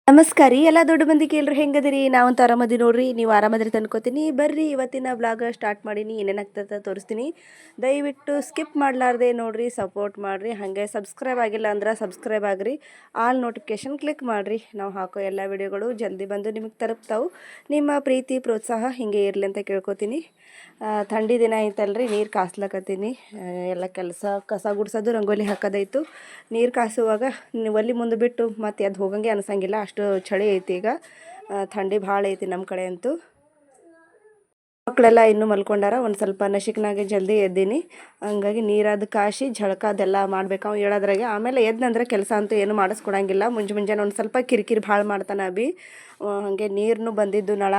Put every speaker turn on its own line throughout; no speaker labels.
ನಮಸ್ಕಾರ ರೀ ಎಲ್ಲ ದೊಡ್ಡ ಮಂದಿ ಕೇಳ್ರಿ ಹೆಂಗದಿರಿ ನಾವಂತ ಆರಾಮದಿ ನೋಡ್ರಿ ನೀವು ಆರಾಮದ್ರಿ ಅನ್ಕೋತೀನಿ ಬರ್ರಿ ಇವತ್ತಿನ ಬ್ಲಾಗ್ ಸ್ಟಾರ್ಟ್ ಮಾಡೀನಿ ಏನೇನಾಗ್ತದ ತೋರಿಸ್ತೀನಿ ದಯವಿಟ್ಟು ಸ್ಕಿಪ್ ಮಾಡಲಾರ್ದೆ ನೋಡ್ರಿ ಸಪೋರ್ಟ್ ಮಾಡ್ರಿ ಹಾಗೆ ಸಬ್ಸ್ಕ್ರೈಬ್ ಆಗಿಲ್ಲ ಅಂದ್ರೆ ಸಬ್ಸ್ಕ್ರೈಬ್ ಆಗ್ರಿ ಆಲ್ ನೋಟಿಫಿಕೇಶನ್ ಕ್ಲಿಕ್ ಮಾಡ್ರಿ ನಾವು ಹಾಕೋ ಎಲ್ಲ ವಿಡಿಯೋಗಳು ಜಲ್ದಿ ಬಂದು ನಿಮಗೆ ತಲುಪ್ತಾವು ನಿಮ್ಮ ಪ್ರೀತಿ ಪ್ರೋತ್ಸಾಹ ಹಿಂಗೆ ಇರಲಿ ಅಂತ ಕೇಳ್ಕೊತೀನಿ ಥಂಡಿ ದಿನ ಐತಲ್ರಿ ನೀರು ಕಾಸ್ಲಕತ್ತೀನಿ ಎಲ್ಲ ಕೆಲಸ ಕಸ ಗುಡ್ಸೋದು ರಂಗೋಲಿ ಹಾಕೋದಾಯ್ತು ನೀರು ಕಾಸುವಾಗ ಒಲಿ ಮುಂದೆ ಬಿಟ್ಟು ಮತ್ತೆ ಅದು ಹೋಗಂಗೆ ಅನ್ಸಂಗಿಲ್ಲ ಅಷ್ಟು ಚಳಿ ಐತಿ ಈಗ ಥಂಡಿ ಭಾಳ ಐತಿ ನಮ್ಮ ಕಡೆ ಅಂತೂ ಮಕ್ಕಳೆಲ್ಲ ಇನ್ನೂ ಮಲ್ಕೊಂಡಾರ ಒಂದು ಸ್ವಲ್ಪ ನಶಿಕ್ನಾಗೆ ಜಲ್ದಿ ಎದ್ದೀನಿ ಹಂಗಾಗಿ ನೀರಾದ ಕಾಶಿ ಝಳಕ ಅದೆಲ್ಲ ಮಾಡ್ಬೇಕು ಅವು ಹೇಳೋದ್ರಾಗೆ ಆಮೇಲೆ ಎದ್ನಂದ್ರೆ ಕೆಲಸ ಅಂತೂ ಏನು ಮಾಡಿಸ್ಕೊಡಂಗಿಲ್ಲ ಮುಂಜಾನೆ ಒಂದು ಸ್ವಲ್ಪ ಕಿರಿಕಿರಿ ಭಾಳ ಮಾಡ್ತಾನೆ ಅಭಿ ಹಾಗೆ ನೀರನ್ನು ಬಂದಿದ್ದು ನಳ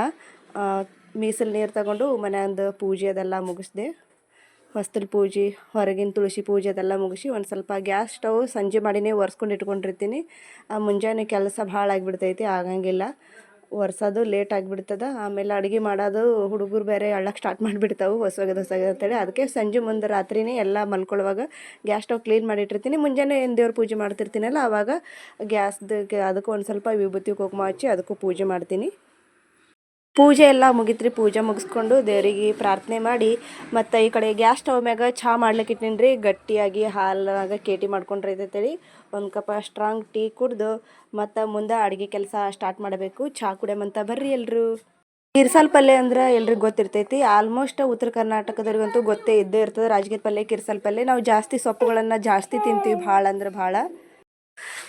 ಮೀಸಲು ನೀರು ತಗೊಂಡು ಮನೆಯಂದು ಪೂಜೆ ಅದೆಲ್ಲ ಮುಗಿಸ್ದೆ ಹೊಸ್ತಲ ಪೂಜೆ ಹೊರಗಿನ ತುಳಸಿ ಪೂಜೆ ಅದೆಲ್ಲ ಮುಗಿಸಿ ಒಂದು ಸ್ವಲ್ಪ ಗ್ಯಾಸ್ ಸ್ಟವ್ ಸಂಜೆ ಮಾಡಿನೇ ಒರೆಸ್ಕೊಂಡು ಇಟ್ಕೊಂಡಿರ್ತೀನಿ ಮುಂಜಾನೆ ಕೆಲಸ ಭಾಳ ಆಗಿಬಿಡ್ತೈತಿ ಆಗಂಗಿಲ್ಲ ಒರೆಸೋದು ಲೇಟ್ ಆಗಿಬಿಡ್ತದೆ ಆಮೇಲೆ ಅಡುಗೆ ಮಾಡೋದು ಹುಡುಗರು ಬೇರೆ ಅಳ್ಳಕ್ಕೆ ಸ್ಟಾರ್ಟ್ ಮಾಡಿಬಿಡ್ತಾವೆ ಹೊಸೋಗ್ಯದ ಅಂತೇಳಿ ಅದಕ್ಕೆ ಸಂಜೆ ಮುಂದೆ ರಾತ್ರಿನೇ ಎಲ್ಲ ಮಲ್ಕೊಳ್ಳುವಾಗ ಗ್ಯಾಸ್ ಸ್ಟವ್ ಕ್ಲೀನ್ ಮಾಡಿಟ್ಟಿರ್ತೀನಿ ಮುಂಜಾನೆ ಏನು ದೇವ್ರ ಪೂಜೆ ಮಾಡ್ತಿರ್ತೀನಲ್ಲ ಆವಾಗ ಗ್ಯಾಸ್ದು ಅದಕ್ಕೂ ಒಂದು ಸ್ವಲ್ಪ ವಿಭೂತಿ ಕುಂಕುಮ ಹಚ್ಚಿ ಅದಕ್ಕೂ ಪೂಜೆ ಮಾಡ್ತೀನಿ ಪೂಜೆ ಎಲ್ಲ ಮುಗಿತ್ರಿ ಪೂಜೆ ಮುಗಿಸ್ಕೊಂಡು ದೇವರಿಗೆ ಪ್ರಾರ್ಥನೆ ಮಾಡಿ ಮತ್ತು ಈ ಕಡೆ ಗ್ಯಾಸ್ ಸ್ಟವ್ ಮ್ಯಾಗ ಚಹಾ ಮಾಡ್ಲಿಕ್ಕೆ ಇಟ್ಟಿನಿ ರೀ ಗಟ್ಟಿಯಾಗಿ ಹಾಲಾಗ ಕೇಟಿ ಮಾಡ್ಕೊಂಡ್ರೆ ಅಂತೇಳಿ ಒಂದು ಕಪ್ ಸ್ಟ್ರಾಂಗ್ ಟೀ ಕುಡ್ದು ಮತ್ತು ಮುಂದೆ ಅಡುಗೆ ಕೆಲಸ ಸ್ಟಾರ್ಟ್ ಮಾಡಬೇಕು ಚಹಾ ಕುಡಿಯಮಂತ ಬರ್ರಿ ಎಲ್ಲರೂ ಕಿರ್ಸಾಲ್ ಪಲ್ಯ ಅಂದ್ರೆ ಎಲ್ರಿಗೂ ಗೊತ್ತಿರ್ತೈತಿ ಆಲ್ಮೋಸ್ಟ್ ಉತ್ತರ ಕರ್ನಾಟಕದವ್ರಿಗಂತೂ ಗೊತ್ತೇ ಇದ್ದೇ ಇರ್ತದೆ ರಾಜಗಿರ ಪಲ್ಯ ಕಿರ್ಸಾಲ್ ಪಲ್ಯ ನಾವು ಜಾಸ್ತಿ ಸೊಪ್ಪುಗಳನ್ನು ಜಾಸ್ತಿ ತಿಂತೀವಿ ಭಾಳ ಅಂದ್ರೆ ಭಾಳ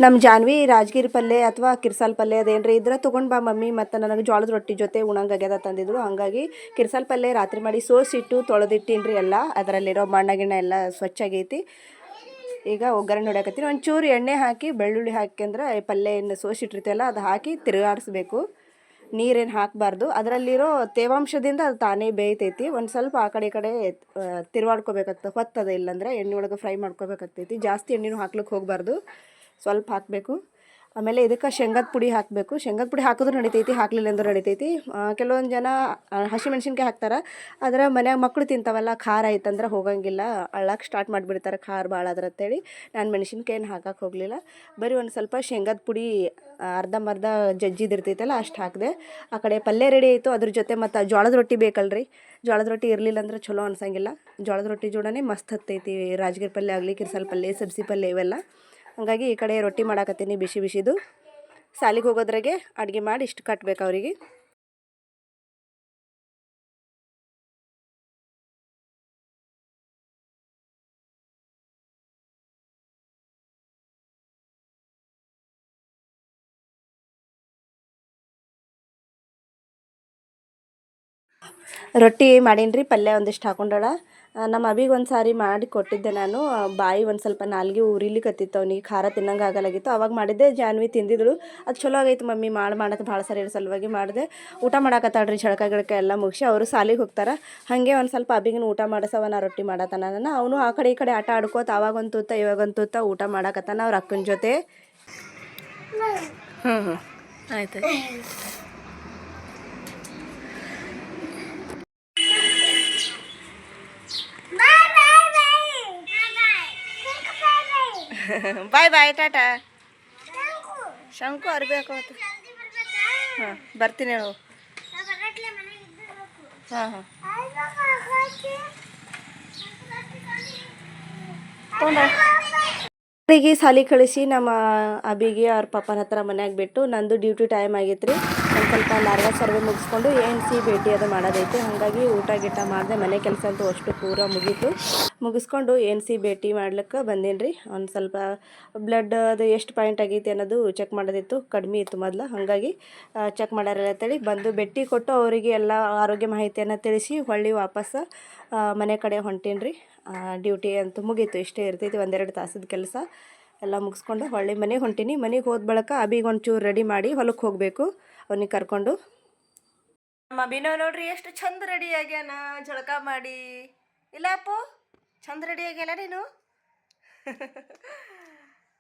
ನಮ್ಮ ಜಾನ್ವಿ ರಾಜಗಿರಿ ಪಲ್ಯ ಅಥವಾ ಕಿರ್ಸಾಲ್ ಪಲ್ಯ ಅದೇನ್ರಿ ಇದ್ರೆ ತೊಗೊಂಡು ಬಾ ಮಮ್ಮಿ ಮತ್ತು ನನಗೆ ಜೋಳದ ರೊಟ್ಟಿ ಜೊತೆ ಉಣಂಗಾಗ್ಯದ ತಂದಿದ್ರು ಹಾಗಾಗಿ ಕಿರ್ಸಾಲ್ ಪಲ್ಯ ರಾತ್ರಿ ಮಾಡಿ ಸೋಸಿಟ್ಟು ತೊಳೆದಿಟ್ಟಿನ್ರಿ ಎಲ್ಲ ಅದರಲ್ಲಿರೋ ಮಣ್ಣ ಗಿಣ್ಣ ಎಲ್ಲ ಸ್ವಚ್ಛಾಗೈತಿ ಈಗ ಒಗ್ಗರಣೆ ಹೊಡ್ಯಾಕತ್ತೀನಿ ಒಂಚೂರು ಎಣ್ಣೆ ಹಾಕಿ ಬೆಳ್ಳುಳ್ಳಿ ಹಾಕ್ಯಂದ್ರೆ ಪಲ್ಯ ಏನು ಸೋಸಿಟ್ಟಿರ್ತೀವಲ್ಲ ಅದು ಹಾಕಿ ತಿರುಗಾಡಿಸ್ಬೇಕು ನೀರೇನು ಹಾಕಬಾರ್ದು ಅದರಲ್ಲಿರೋ ತೇವಾಂಶದಿಂದ ಅದು ತಾನೇ ಬೇಯ್ತೈತಿ ಒಂದು ಸ್ವಲ್ಪ ಆ ಕಡೆ ಈ ಕಡೆ ತಿರುವಾಡ್ಕೋಬೇಕಾಗ್ತದೆ ಹೊತ್ತದ ಇಲ್ಲಾಂದ್ರೆ ಎಣ್ಣೆ ಒಳಗೆ ಫ್ರೈ ಮಾಡ್ಕೋಬೇಕಾಗ್ತೈತಿ ಜಾಸ್ತಿ ಎಣ್ಣೆನೂ ಹಾಕ್ಲಿಕ್ಕೆ ಹೋಗಬಾರ್ದು ಸ್ವಲ್ಪ ಹಾಕಬೇಕು ಆಮೇಲೆ ಇದಕ್ಕೆ ಶೇಂಗಾದ ಪುಡಿ ಹಾಕಬೇಕು ಶೇಂಗಾದ ಪುಡಿ ಹಾಕಿದ್ರು ನಡಿತೈತಿ ಹಾಕಲಿಲ್ಲ ಅಂದ್ರೆ ನಡಿತೈತಿ ಕೆಲವೊಂದು ಜನ ಹಸಿಮೆಣ್ಸಿನ್ಕಾಯಿ ಹಾಕ್ತಾರೆ ಆದರೆ ಮನ್ಯಾಗ ಮಕ್ಕಳು ತಿಂತಾವಲ್ಲ ಖಾರ ಆಯ್ತಂದ್ರೆ ಹೋಗಂಗಿಲ್ಲ ಅಳ್ಳಕ್ಕೆ ಸ್ಟಾರ್ಟ್ ಮಾಡಿಬಿಡ್ತಾರೆ ಖಾರ ಭಾಳ ಅದ್ರ ಅಂತೇಳಿ ನಾನು ಮೆಣಸಿನ್ಕಾಯಿನ ಹಾಕಕ್ಕೆ ಹೋಗಲಿಲ್ಲ ಬರೀ ಒಂದು ಸ್ವಲ್ಪ ಶೇಂಗಾದ ಪುಡಿ ಅರ್ಧಂಬರ್ಧ ಜಜ್ಜಿದಿರ್ತೈತಲ್ಲ ಅಷ್ಟು ಹಾಕಿದೆ ಆ ಕಡೆ ಪಲ್ಯ ರೆಡಿ ಆಯಿತು ಅದ್ರ ಜೊತೆ ಮತ್ತು ಜೋಳದ ರೊಟ್ಟಿ ಬೇಕಲ್ರಿ ಜೋಳದ ರೊಟ್ಟಿ ಇರಲಿಲ್ಲ ಅಂದ್ರೆ ಚಲೋ ಅನ್ಸಂಗಿಲ್ಲ ಜೋಳದ ರೊಟ್ಟಿ ಜೋಡನೆ ಮಸ್ತ್ ಹತ್ತೈತಿ ರಾಜಗಿರಿ ಪಲ್ಯ ಆಗಲಿ ಕಿರ್ಸಲ್ ಪಲ್ಯ ಸಬ್ಸಿ ಪಲ್ಯ ಇವೆಲ್ಲ ಹಾಗಾಗಿ ಈ ಕಡೆ ರೊಟ್ಟಿ ಮಾಡಾಕತ್ತೀನಿ ಬಿಸಿ ಬಿಸಿದು ಸಾಲಿಗೆ ಹೋಗೋದ್ರಾಗೆ ಅಡುಗೆ ಮಾಡಿ ಇಷ್ಟು ಕಟ್ಬೇಕು ಅವರಿಗೆ ರೊಟ್ಟಿ ಮಾಡೀನಿ ಪಲ್ಯ ಒಂದಿಷ್ಟು ಹಾಕೊಂಡಾಳ ನಮ್ಮ ಅಭಿಗೆ ಒಂದು ಸಾರಿ ಮಾಡಿ ಕೊಟ್ಟಿದ್ದೆ ನಾನು ಬಾಯಿ ಒಂದು ಸ್ವಲ್ಪ ನಾಲ್ಗೆ ಉರಿಲಿಕತ್ತಿತ್ತು ಅವನಿಗೆ ಖಾರ ತಿನ್ನಂಗೆ ಆಗಲಾಗಿತ್ತು ಅವಾಗ ಮಾಡಿದ್ದೆ ಜಾನ್ವಿ ತಿಂದಿದ್ರು ಅದು ಚಲೋ ಆಗೈತೆ ಮಮ್ಮಿ ಮಾಡೋದು ಭಾಳ ಸರಿ ಸಲುವಾಗಿ ಮಾಡಿದೆ ಊಟ ಮಾಡಾಕತ್ತಾಳ್ರಿ ಝಳಕ ಗಿಳಕ ಎಲ್ಲ ಮುಗಿಸಿ ಅವರು ಸಾಲಿಗೆ ಹೋಗ್ತಾರೆ ಹಾಗೆ ಒಂದು ಸ್ವಲ್ಪ ಅಭಿಗಿನ ಊಟ ಮಾಡಿಸವ ನಾ ರೊಟ್ಟಿ ಮಾಡತ್ತಾನ ಅವನು ಆ ಕಡೆ ಈ ಕಡೆ ಆಟ ಆಡ್ಕೋತ ಅವಾಗೊಂದು ತೂತ ಇವಾಗೊಂದು ತೂತ ಊಟ ಮಾಡಾಕತ್ತಾನ ಅವ್ರ ಅಕ್ಕನ ಜೊತೆ ಹ್ಞೂ ಆಯ್ತು ಬಾಯ್ ಬಾಯ್ ಟಾಟಾ ಶಂಕು ಅರ್ಬೇಕು ಹಾಂ ಬರ್ತೀನಿ ಹೇಳು ಹಾಂ ಹಾಂ ಅವರಿಗೆ ಸಾಲಿ ಕಳಿಸಿ ನಮ್ಮ ಅಬಿಗೆ ಅವ್ರ ಪಪ್ಪನ ಹತ್ರ ಮನ್ಯಾಗ ಬಿಟ್ಟು ನಂದು ಡ್ಯೂಟಿ ಟೈಮ್ ಆಗೈತೆ ರೀ ಒಂದು ಸ್ವಲ್ಪ ನಾರ್ಮಲ್ ಸರ್ವೆ ಮುಗಿಸ್ಕೊಂಡು ANC ಭೇಟಿ ಅದು ಮಾಡೋದೈತೆ ಹಾಗಾಗಿ ಊಟ ಗೀಟ ಮಾಡಿದೆ ಮನೆ ಕೆಲಸ ಅಂತೂ ಅಷ್ಟು ಪೂರ ಮುಗೀತು ಮುಗಿಸ್ಕೊಂಡು ANC ಭೇಟಿ ಮಾಡ್ಲಿಕ್ಕೆ ಬಂದೀನಿ ರೀ ಒಂದು ಸ್ವಲ್ಪ ಬ್ಲಡ್ ಅದು ಎಷ್ಟು ಪಾಯಿಂಟ್ ಆಗೈತಿ ಅನ್ನೋದು ಚೆಕ್ ಮಾಡೋದಿತ್ತು ಕಡಿಮೆ ಇತ್ತು ಮೊದಲು ಹಾಗಾಗಿ ಚೆಕ್ ಮಾಡ್ಯಾರ ಅಂತೇಳಿ ಬಂದು ಭೇಟಿ ಕೊಟ್ಟು ಅವರಿಗೆ ಎಲ್ಲ ಆರೋಗ್ಯ ಮಾಹಿತಿಯನ್ನು ತಿಳಿಸಿ ಹೊಳ್ಳಿ ವಾಪಸ್ ಮನೆ ಕಡೆ ಹೊಂಟೀನಿ ರೀ ಡ್ಯೂಟಿ ಅಂತೂ ಮುಗೀತು ಇಷ್ಟೇ ಇರ್ತೈತಿ ಒಂದೆರಡು ತಾಸದ ಕೆಲಸ ಎಲ್ಲ ಮುಗಿಸ್ಕೊಂಡು ಹೊಳ್ಳಿ ಮನೆಗೆ ಹೊಂಟೀನಿ ಮನೆಗೆ ಹೋದ ಬಳಿಕ ಅಬಿಗೆ ಒಂಚೂರು ರೆಡಿ ಮಾಡಿ ಹೊಲಕ್ಕೆ ಹೋಗಬೇಕು ಅವನಿಗೆ ಕರ್ಕೊಂಡು ನಮ್ಮ ಅಭಿನೋ ನೋಡ್ರಿ ಎಷ್ಟು ಚಂದ ರೆಡಿ ಆಗ್ಯಾನ ಜಳಕ ಮಾಡಿ ಇಲ್ಲ ಅಪ್ಪು ಚಂದ ರೆಡಿ ಆಗ್ಯಾನ ನೀನು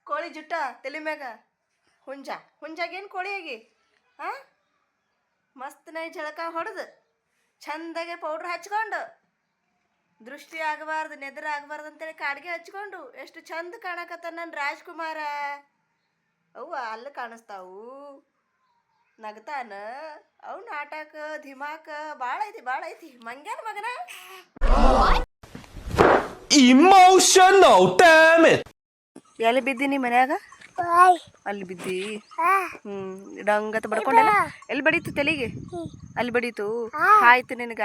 ಕೋಳಿ ಜುಟ್ಟ ತಲೆ ಮ್ಯಾಗ ಹುಂಜಾಗೇನು ಕೋಳಿ ಆಗಿ ಹಾಂ ಮಸ್ತನಾಗಿ ಜಳಕ ಹೊಡೆದು ಚಂದಾಗೆ ಪೌಡ್ರ್ ಹಚ್ಕೊಂಡು ದೃಷ್ಟಿ ಆಗಬಾರ್ದು ನೆದ್ರ ಆಗಬಾರ್ದು ಅಂತೇಳಿ ಕಾಡಿಗೆ ಹಚ್ಕೊಂಡು ಎಷ್ಟು ಚಂದ ಕಾಣಕತ್ತ ನನ್ನ ರಾಜ್ಕುಮಾರ ಅವ್ವ ಅಲ್ಲಿ ಕಾಣಿಸ್ತಾವು ನಗತಾನ ಅವ್ ನಾಟಕ ಧಿಮಾಕ ಭಾಳ ಐತಿ ಮಂಗ್ಯಾನ ಮಗನ.
Emotional, damn it!
ಎಲ್ಲಿ ಬಿದ್ದೀನಿ ಮನ್ಯಾಗ? ಅಲ್ಲಿ ಬಿದ್ದಿ. ಡಂಗತ್ ಬಡ್ಕೊಂಡಲ್ಲ. ಎಲ್ಲಿ ಬಡೀತು ತಲೆಗೆ? ಅಲ್ಲಿ ಬಡೀತು. ಆಯ್ತು ನಿನಗ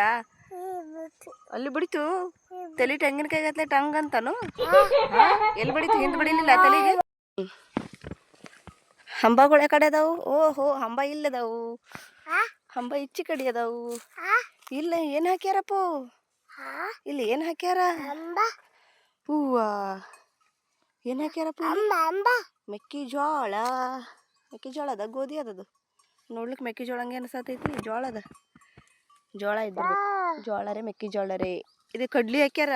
ಅಲ್ಲಿ ಬಡೀತು ತಲೆ ತೆಂಗಿನಕಾಯಿ ಗತ್ಲೆ ಟಂಗ್ ಅಂತಾನು. ಎಲ್ಲಿ ಬಡೀತು? ಹಿಂದ್ ಬಡಿಲಿಲ್ಲ ತಲೆಗೆ. ಹಂಬಗಳು ಕಡೆ ಅದಾವು. ಓಹೋ ಹಂಬ ಇಲ್ಲದಾವು. ಹಂಬ ಇಚ್ಚಿ ಕಡೆ ಅದಾವು. ಇಲ್ಲ ಏನ್ ಹಾಕ್ಯಾರಪ್ಪ? ಇಲ್ಲಿ ಏನ್ ಹಾಕ್ಯಾರ? ಹೂವ ಏನ್ ಹಾಕ್ಯಾರಪ್ಪ? ಮೆಕ್ಕೆಜೋಳ. ಮೆಕ್ಕೆಜೋಳ ಅದ ಗೋಧಿ ಅದದು ನೋಡ್ಲಿಕ್ಕೆ ಮೆಕ್ಕೆಜೋಳ ಹಂಗೆ ಅನ್ಸತೈತಿ. ಜೋಳ ಅದ. ಜೋಳ ಇದ್ದಿರ್ಬೇಕು. ಜೋಳ ರೇ ಮೆಕ್ಕೆಜೋಳ ರೇ. ಇದು ಕಡ್ಲಿ ಹಾಕ್ಯಾರ.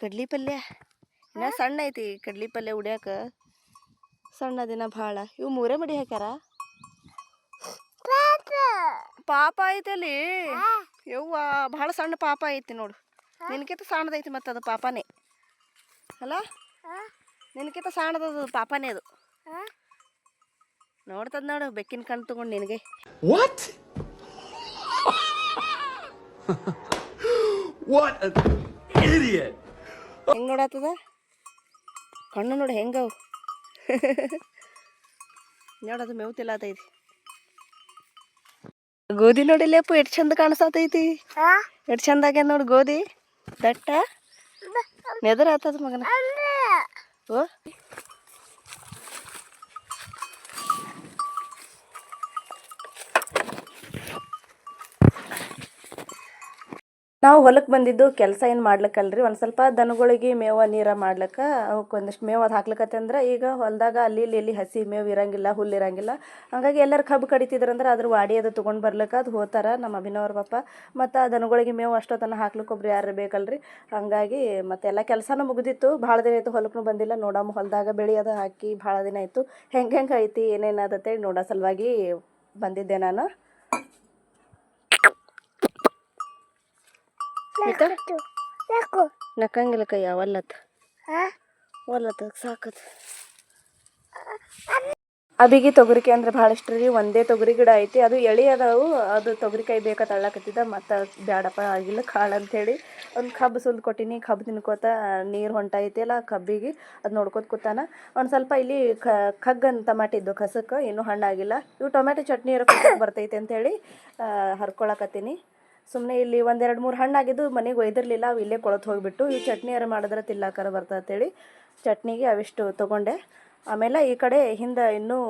ಕಡ್ಲಿ ಪಲ್ಯ ಇನ್ನ ಸಣ್ಣ ಐತಿ. ಕಡ್ಲಿ ಪಲ್ಯ ಉಡ್ಯಾಕ ಸಣ್ಣ ದಿನ ಭಾಳ. ಇವು ಮೂರೇ ಮಡಿ ಹಾಕ್ಯಾರ. ಪಾಪ ಐತಲ್ಲಿ. ಯವ್ವ ಭಾಳ ಸಣ್ಣ ಪಾಪ ಐತಿ ನೋಡು. ನಿನಕಿಂತ ಸಣ್ಣದೈತಿ ಮತ್ತು ಅದು ಪಾಪನೇ ಅಲ್ಲ. ನಿನಕಿಂತ ಸಣ್ಣದದು ಪಾಪನೇ ಅದು. ನೋಡ್ತದ ನೋಡು ಬೆಕ್ಕಿನ ಕಣ್ಣು ತಗೊಂಡು ನಿನಗೆ.
What? What an idiot!
ಹೆಂಗೆ ನೋಡತ್ತದ ಕಣ್ಣು ನೋಡಿ ಹೆಂಗವು. ನೋಡೋದು ಮೇವು ತಿಲ್ಲತೈತಿ. ಗೋಧಿ ನೋಡಿಲ್ಲಪ್ಪ ಎಷ್ಟು ಚಂದ ಕಾಣಿಸತೈತಿ. ಎಷ್ಟು ಚಂದ ಆಗ್ಯದ ನೋಡಿ ಗೋಧಿ. ದಟ್ಟ ನೆದರ್ ಆತದ ಮಗನ. ಓ ನಾವು ಹೊಲಕ್ಕೆ ಬಂದಿದ್ದು ಕೆಲಸ ಏನು ಮಾಡ್ಲಿಕ್ಕಲ್ರಿ. ಒಂದು ಸ್ವಲ್ಪ ದನಗಳಿಗೆ ಮೇವ ನೀರು ಮಾಡ್ಲಿಕ್ಕೆ ಅವಕ್ಕೆ ಒಂದಿಷ್ಟು ಮೇವು ಅದು ಹಾಕ್ಲಿಕ್ಕತ್ತಂದ್ರೆ ಈಗ ಹೊಲದಾಗ ಅಲ್ಲಿ ಇಲ್ಲಿ ಹಸಿ ಮೇವು ಇರಂಗಿಲ್ಲ, ಹುಲ್ಲು ಇರಂಗಿಲ್ಲ. ಹಾಗಾಗಿ ಎಲ್ಲರೂ ಕಬ್ಬು ಕಡಿತಿದ್ರಂದ್ರೆ ಅದ್ರ ವಾಡಿ ಅದು ತೊಗೊಂಡು ಬರ್ಲಿಕ್ಕೆ ಅದು ಹೋಗ್ತಾರೆ ನಮ್ಮ ಅಭಿನವ್ರ ಪಪ್ಪ. ಮತ್ತು ಆ ದನಗಳಿಗೆ ಮೇವು ಅಷ್ಟೊತ್ತನ ಹಾಕ್ಲಿಕ್ಕೆ ಒಬ್ರು ಯಾರು ಬೇಕಲ್ರಿ. ಹಾಗಾಗಿ ಮತ್ತೆಲ್ಲ ಕೆಲಸನೂ ಮುಗಿದಿತ್ತು. ಭಾಳ ದಿನ ಆಯಿತು ಹೊಲಕ್ಕೂ ಬಂದಿಲ್ಲ. ನೋಡಮ್ಮ ಹೊಲದಾಗ ಬೆಳೆ ಅದು ಹಾಕಿ ಭಾಳ ದಿನ ಆಯಿತು. ಹೆಂಗೆ ಐತಿ ಏನೇನು ಅದತ್ತೆ ನೋಡೋ ಸಲುವಾಗಿ ಬಂದಿದ್ದೆ ನಾನು. ನಕ್ಕಂಗಿಲ್ಲ ಕೈ ಒಲ್ಲತ್ತ ಒಲ್ಲತ್ತ ಸಾಕತ್. ಅಬಿಗೆ ತೊಗರಿಕಾಯಿ ಅಂದ್ರೆ ಭಾಳ ಇಷ್ಟ ರೀ. ಒಂದೇ ತೊಗರಿ ಗಿಡ ಐತಿ. ಅದು ಎಳಿ ಅದಾವು. ಅದು ತೊಗರಿಕಾಯಿ ಬೇಕಾ ತಳ್ಳಕತ್ತಿದ್ದ. ಮತ್ತು ಬ್ಯಾಡಪ್ಪ ಆಗಿಲ್ಲ ಕಾಳು ಅಂಥೇಳಿ ಒಂದು ಕಬ್ಬು ಸುಲ್ದು ಕೊಟ್ಟಿನಿ. ಕಬ್ಬು ತಿನ್ಕೋತ ನೀರು ಹೊಂಟೈತಿ ಅಲ್ಲ ಕಬ್ಬಿಗೆ ಅದು ನೋಡ್ಕೊತ ಕೂತಾನ. ಒಂದು ಸ್ವಲ್ಪ ಇಲ್ಲಿ ಕಗ್ಗನ್ ಟಮಾಟೆ ಇದ್ದು ಕಸಕ್ಕೆ ಇನ್ನೂ ಹಣ್ಣಾಗಿಲ್ಲ. ಇವು ಟೊಮೆಟೊ ಚಟ್ನಿ ಬರ್ತೈತೆ ಅಂಥೇಳಿ ಹರ್ಕೊಳಕತ್ತೀನಿ. ಸುಮ್ಮನೆ ಇಲ್ಲಿ 1-2-3 ಹಣ್ಣಾಗಿದ್ದು ಮನೆಗೆ ಒಯ್ದಿರಲಿಲ್ಲ. ಅವು ಇಲ್ಲೇ ಕೊಳತು ಹೋಗಿಬಿಟ್ಟು. ಈ ಚಟ್ನಿ ಯಾರು ಮಾಡಿದ್ರೆ ತಿಲ್ಲಾಕರ ಬರ್ತಂತೇಳಿ ಚಟ್ನಿಗೆ ಅವಿಷ್ಟು ತೊಗೊಂಡೆ. ಆಮೇಲೆ ಈ ಕಡೆ ಹಿಂದೆ ಇನ್ನೂ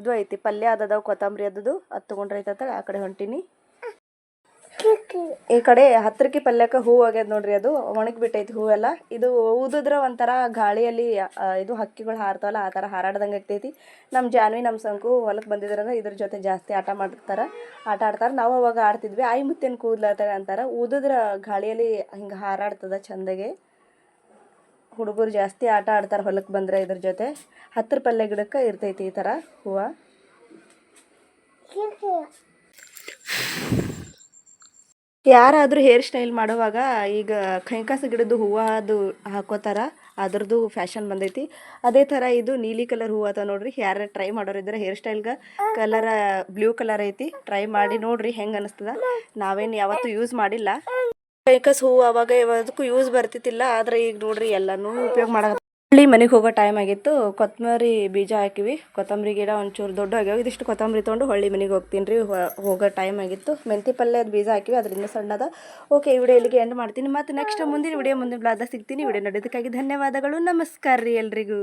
ಇದು ಐತಿ ಪಲ್ಯ ಅದದಾವು ಕೊತ್ತಂಬರಿ ಅದದು ಅದು ತೊಗೊಂಡ್ರೆ ಐತಂತೇಳಿ ಆ ಕಡೆ ಹೊಂಟೀನಿ. ಈ ಕಡೆ ಹತ್ತಿರಕ್ಕೆ ಪಲ್ಯಕ್ಕೆ ಹೂವು ಆಗ್ಯದ ನೋಡ್ರಿ. ಅದು ಒಣಗಿ ಬಿಟ್ಟೈತಿ ಹೂವೆಲ್ಲ. ಇದು ಊದಿದ್ರೆ ಒಂಥರ ಗಾಳಿಯಲ್ಲಿ ಇದು ಹಕ್ಕಿಗಳು ಹಾರ್ತಾವಲ್ಲ ಆ ಥರ ಹಾರಾಡ್ದಂಗೆ ಆಗ್ತೈತಿ. ನಮ್ಮ ಜಾನ್ವಿ ನಮ್ಮ ಸಂಕು ಹೊಲಕ್ಕೆ ಬಂದಿದ್ರಂದ್ರೆ ಇದ್ರ ಜೊತೆ ಜಾಸ್ತಿ ಆಟ ಆಡ್ತಾರೆ. ನಾವು ಅವಾಗ ಆಡ್ತಿದ್ವಿ. ಆಯಿ ಮುತ್ತೇನು ಕೂದ್ಲತ್ತಾರೆ ಅಂತಾರೆ. ಊದಿದ್ರೆ ಗಾಳಿಯಲ್ಲಿ ಹಿಂಗೆ ಹಾರಾಡ್ತದೆ ಚಂದಗೆ. ಹುಡುಗರು ಜಾಸ್ತಿ ಆಟ ಆಡ್ತಾರೆ ಹೊಲಕ್ಕೆ ಬಂದರೆ ಇದ್ರ ಜೊತೆ. ಹತ್ತಿರ ಪಲ್ಯ ಗಿಡಕ್ಕೆ ಇರ್ತೈತಿ ಈ ಥರ ಹೂವು. ಯಾರಾದರೂ ಹೇರ್ ಸ್ಟೈಲ್ ಮಾಡುವಾಗ ಈಗ ಕೈಕಾಸ ಗಿಡದ್ದು ಹೂವು ಅದು ಹಾಕೋತಾರೆ. ಅದ್ರದ್ದು ಫ್ಯಾಷನ್ ಬಂದೈತಿ. ಅದೇ ಥರ ಇದು ನೀಲಿ ಕಲರ್ ಹೂವು ಅದ ನೋಡ್ರಿ. ಯಾರು ಟ್ರೈ ಮಾಡೋರಿದ್ರೆ ಹೇರ್ ಸ್ಟೈಲ್ಗೆ ಕಲರ್ ಬ್ಲೂ ಕಲರ್ ಐತಿ. ಟ್ರೈ ಮಾಡಿ ನೋಡ್ರಿ ಹೆಂಗೆ ಅನಿಸ್ತದ. ನಾವೇನು ಯಾವತ್ತೂ ಯೂಸ್ ಮಾಡಿಲ್ಲ. ಕೈಕಾಸ ಹೂವು ಅವಾಗ ಯಾವುದಕ್ಕೂ ಯೂಸ್ ಬರ್ತಿತ್ತಿಲ್ಲ. ಆದರೆ ಈಗ ನೋಡ್ರಿ ಎಲ್ಲನೂ ಉಪಯೋಗ ಮಾಡೋ. ಹಳ್ಳಿ ಮನೆಗೆ ಹೋಗೋ ಟೈಮ್ ಆಗಿತ್ತು. ಕೊತ್ತಂಬರಿ ಬೀಜ ಹಾಕಿವಿ. ಕೊತ್ತಂಬರಿ ಗಿಡ ಒಂಚೂರು ದೊಡ್ಡ ಆಗ್ಯಾವ. ಇದಿಷ್ಟು ಕೊತ್ತಂಬರಿ ತೊಗೊಂಡು ಹೊಳ್ಳಿ ಮನೆಗೆ ಹೋಗ್ತೀನಿ ರೀ. ಹೋಗೋ ಟೈಮ್ ಆಗಿತ್ತು. ಮೆಂತಿ ಪಲ್ಯದ ಬೀಜ ಹಾಕಿವಿ. ಅದರಿಂದ ಸಣ್ಣದ. ಓಕೆ ಈ ವಿಡಿಯೋ ಇಲ್ಲಿಗೆ ಎಂಡ್ ಮಾಡ್ತೀನಿ. ಮತ್ತು ನೆಕ್ಸ್ಟ್ ಮುಂದಿನ ವಿಡಿಯೋ ಮುಂದಿನ ಬ್ಲಾಗ್ದಾಗ ಸಿಗ್ತೀನಿ. ವಿಡಿಯೋ ನೋಡೋದಕ್ಕಾಗಿ ಧನ್ಯವಾದಗಳು. ನಮಸ್ಕಾರ ರೀ ಎಲ್ರಿಗೂ.